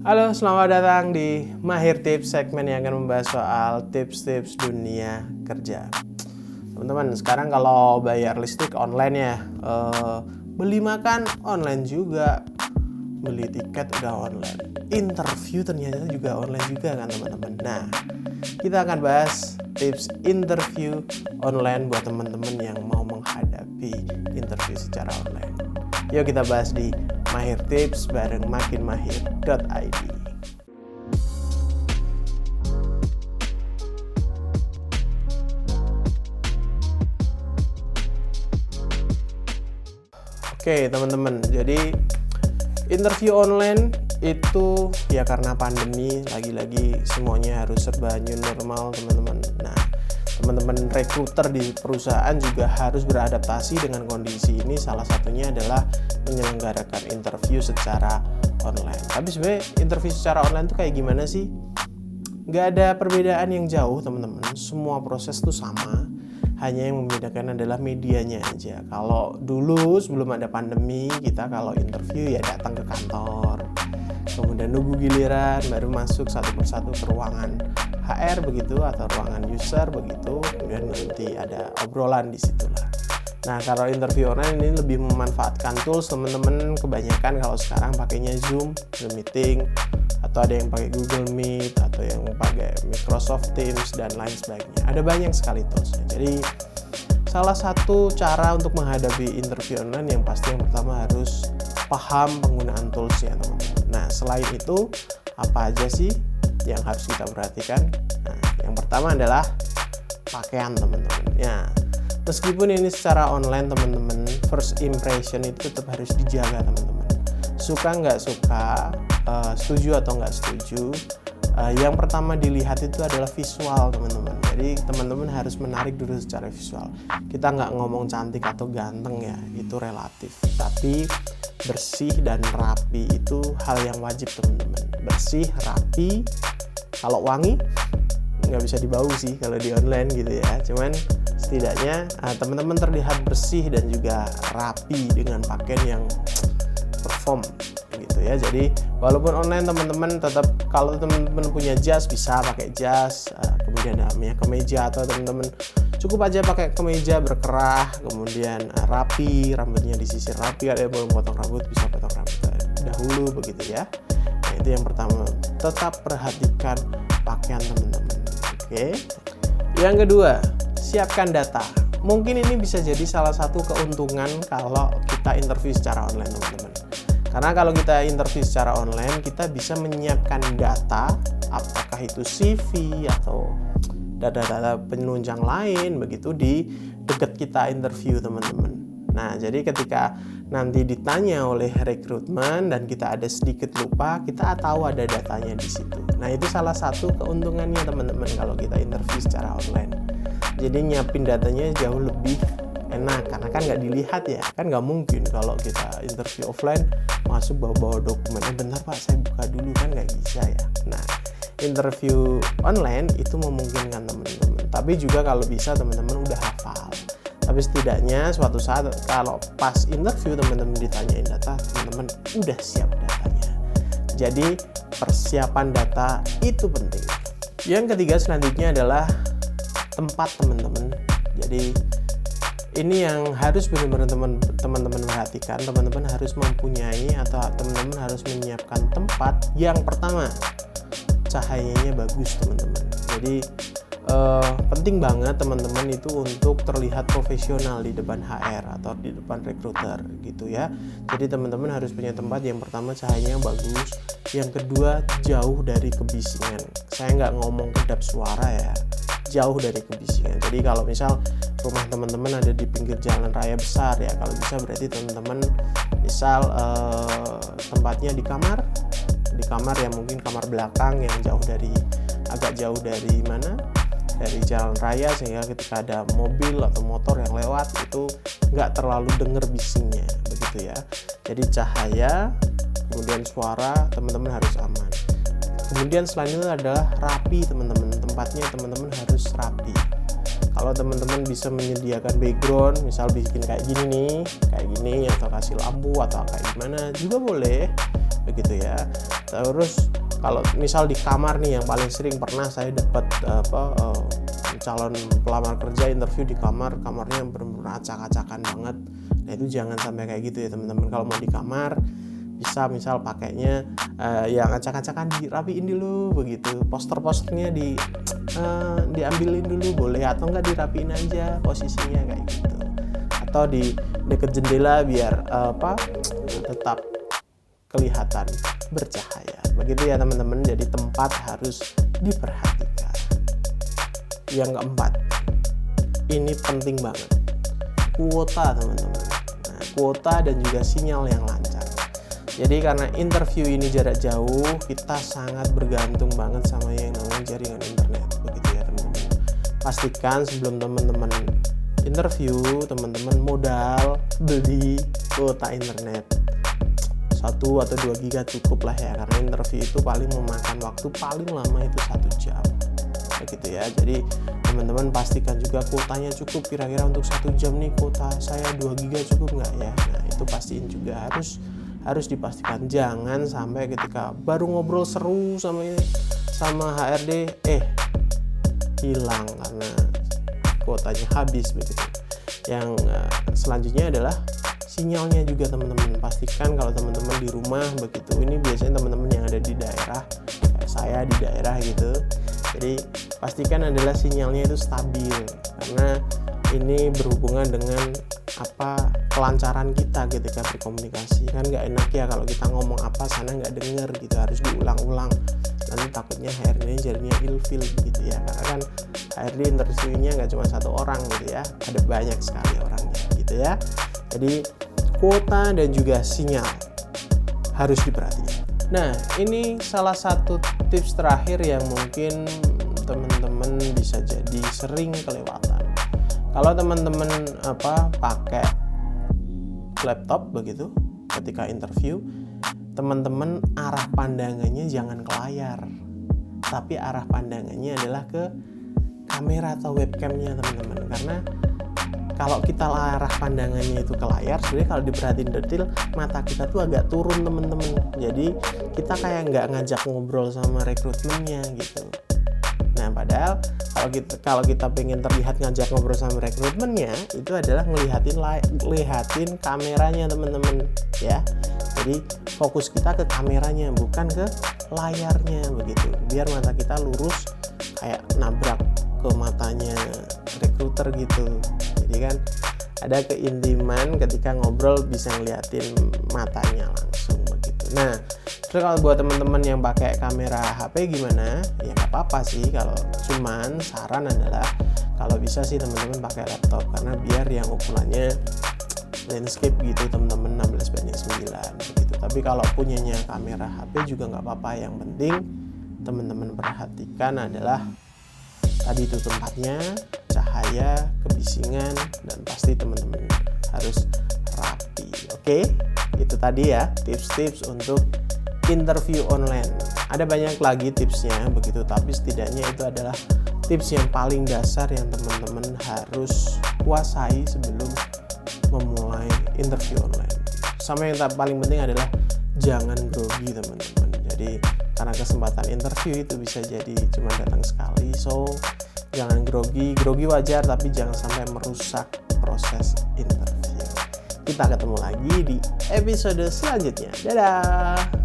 Halo, selamat datang di Mahir Tips, segmen yang akan membahas soal tips-tips dunia kerja. Teman-teman, sekarang kalau bayar listrik online ya, beli makan online juga, beli tiket udah online, interview ternyata juga online juga kan teman-teman. Nah, kita akan bahas tips interview online buat teman-teman yang mau menghadapi interview secara online. Yuk kita bahas di Mahir Tips bareng makinmahir.id. Oke teman-teman, jadi interview online itu ya karena pandemi, lagi-lagi semuanya harus serba new normal teman-teman. Nah, teman-teman rekruter di perusahaan juga harus beradaptasi dengan kondisi ini. Salah satunya adalah menyelenggarakan interview secara online. Tapi sebenarnya interview secara online itu kayak gimana sih? Nggak ada perbedaan yang jauh teman-teman. Semua proses itu sama. Hanya yang membedakan adalah medianya aja. Kalau dulu sebelum ada pandemi, kita kalau interview ya datang ke kantor, kemudian nunggu giliran baru masuk satu persatu ke ruangan HR begitu atau ruangan user begitu, kemudian nanti ada obrolan di situ lah. Nah, kalau interview online ini lebih memanfaatkan tools teman-teman. Kebanyakan kalau sekarang pakainya Zoom meeting, atau ada yang pakai Google Meet, atau yang pakai Microsoft Teams dan lain sebagainya. Ada banyak sekali toolsnya. Jadi salah satu cara untuk menghadapi interview online yang pasti yang pertama harus paham penggunaan toolsnya teman-teman. Nah, selain itu apa aja sih yang harus kita perhatikan? Nah, yang pertama adalah pakaian teman-teman. Ya, meskipun ini secara online teman-teman, first impression itu tetap harus dijaga teman-teman. Suka nggak suka, setuju atau nggak setuju, yang pertama dilihat itu adalah visual teman-teman. Jadi teman-teman harus menarik dulu secara visual. Kita nggak ngomong cantik atau ganteng ya, itu relatif. Tapi bersih dan rapi itu hal yang wajib teman-teman. Bersih, rapi, kalau wangi nggak bisa dibau sih kalau di online gitu ya. Cuman setidaknya teman-teman terlihat bersih dan juga rapi dengan pakaian yang perform gitu ya. Jadi walaupun online teman-teman tetap, kalau teman-teman punya jas bisa pakai jas, kemudian namanya kemeja, atau teman-teman cukup aja pakai kemeja berkerah, kemudian rapi, rambutnya disisir rapi. Ada yang mau potong rambut bisa potong rambut dahulu begitu ya. Nah, itu yang pertama, tetap perhatikan pakaian teman-teman. Oke. Yang kedua, siapkan data. Mungkin ini bisa jadi salah satu keuntungan kalau kita interview secara online teman-teman. Karena kalau kita interview secara online, kita bisa menyiapkan data, apakah itu CV atau data-data penunjang lain begitu di dekat kita interview teman-teman. Nah, jadi ketika nanti ditanya oleh rekrutmen dan kita ada sedikit lupa, kita tahu ada datanya di situ. Nah, itu salah satu keuntungannya teman-teman kalau kita interview secara online. Jadi nyiapin datanya jauh lebih enak karena kan nggak dilihat ya, kan nggak mungkin kalau kita interview offline masuk bawa-bawa dokumennya. Bentar Pak, saya buka dulu, kan nggak bisa ya. Nah, interview online itu memungkinkan teman-teman, tapi juga kalau bisa teman-teman udah hafal. Tapi setidaknya suatu saat kalau pas interview teman-teman ditanyain data, teman-teman udah siap datanya. Jadi persiapan data itu penting. Yang ketiga selanjutnya adalah tempat teman-teman. Jadi ini yang harus benar-benar teman-teman perhatikan. Teman-teman harus mempunyai atau teman-teman harus menyiapkan tempat. Yang pertama, cahayanya bagus teman-teman. Jadi penting banget teman-teman itu untuk terlihat profesional di depan HR atau di depan rekruter gitu ya. Jadi teman-teman harus punya tempat. Yang pertama cahayanya bagus, yang kedua jauh dari kebisingan. Saya nggak ngomong kedap suara ya, jauh dari kebisingan. Jadi kalau misal rumah teman-teman ada di pinggir jalan raya besar ya, kalau bisa berarti teman-teman misal tempatnya di kamar yang mungkin kamar belakang yang agak jauh dari mana, dari jalan raya, sehingga ketika ada mobil atau motor yang lewat itu nggak terlalu denger bisingnya begitu ya. Jadi cahaya, kemudian suara teman-teman harus aman. Kemudian selain itu adalah rapi teman-teman, tempatnya teman-teman harus rapi. Kalau teman-teman bisa menyediakan background, misal bikin kayak gini atau kasih lampu atau kayak gimana juga boleh. begitu ya. Terus kalau misal di kamar nih, yang paling sering pernah saya dapat calon pelamar kerja interview di kamarnya benar-benar acak-acakan banget. Nah itu jangan sampai kayak gitu ya teman-teman. Kalau mau di kamar bisa misal pakainya yang acak-acakan dirapiin dulu begitu, poster-posternya diambilin dulu boleh, atau enggak dirapiin aja posisinya kayak gitu, atau di deket jendela biar tetap kelihatan bercahaya begitu ya teman-teman. Jadi tempat harus diperhatikan. Yang keempat, ini penting banget, kuota teman-teman. Nah, kuota dan juga sinyal yang lancar. Jadi karena interview ini jarak jauh, kita sangat bergantung banget sama yang namanya jaringan internet begitu ya teman-teman. Pastikan sebelum teman-teman interview, teman-teman modal beli kuota internet 1 atau 2 giga cukup lah ya, karena interview itu paling memakan waktu paling lama itu 1 jam begitu ya. Jadi teman-teman pastikan juga kuotanya cukup. Kira-kira untuk 1 jam nih kuota saya 2 giga cukup nggak ya? Nah itu pastiin juga, harus dipastikan. Jangan sampai ketika baru ngobrol seru sama HRD hilang karena kuotanya habis begitu. Yang selanjutnya adalah sinyalnya juga teman-teman. Pastikan kalau teman-teman di rumah begitu, ini biasanya teman-teman yang ada di daerah kayak saya di daerah gitu, jadi pastikan adalah sinyalnya itu stabil, karena ini berhubungan dengan kelancaran kita ketika berkomunikasi. Kan nggak enak ya kalau kita ngomong apa sana nggak denger gitu, harus diulang-ulang, nanti takutnya HRD jadinya ilfil gitu ya, karena kan HRD interviewnya nggak cuma 1 orang gitu ya, ada banyak sekali orangnya gitu ya. Jadi kuota dan juga sinyal harus diperhatikan. Nah ini salah satu tips terakhir yang mungkin teman-teman bisa jadi sering kelewatan. Kalau teman-teman pakai laptop begitu ketika interview, teman-teman arah pandangannya jangan ke layar, tapi arah pandangannya adalah ke kamera atau webcamnya teman-teman. Karena kalau kita arah pandangannya itu ke layar, sebenarnya kalau diperhatiin detail mata kita tuh agak turun teman-teman. Jadi kita kayak nggak ngajak ngobrol sama rekrutmennya gitu. Nah padahal kalau kita pengen terlihat ngajak ngobrol sama rekrutmennya, itu adalah ngelihatin kameranya teman-teman ya. Jadi fokus kita ke kameranya bukan ke layarnya begitu, biar mata kita lurus kayak nabrak ke matanya rekruter gitu. Jadi kan ada keintiman ketika ngobrol, bisa ngeliatin matanya langsung begitu. Nah terus kalau buat teman-teman yang pakai kamera HP gimana? Ya nggak apa-apa sih, kalau cuman saran adalah kalau bisa sih teman-teman pakai laptop, karena biar yang ukurannya landscape gitu teman-teman 16:9 begitu. Tapi kalau punyanya kamera HP juga nggak apa-apa, yang penting teman-teman perhatikan adalah tadi itu tempatnya, cahaya, kebisingan, dan pasti teman-teman harus rapi. Oke, itu tadi ya tips-tips untuk interview online. Ada banyak lagi tipsnya begitu, tapi setidaknya itu adalah tips yang paling dasar yang teman-teman harus kuasai sebelum memulai interview online. Sama yang paling penting adalah jangan grogi teman-teman. Jadi karena kesempatan interview itu bisa jadi cuma datang sekali, so jangan grogi wajar, tapi jangan sampai merusak proses interview. Kita ketemu lagi di episode selanjutnya. Dadah.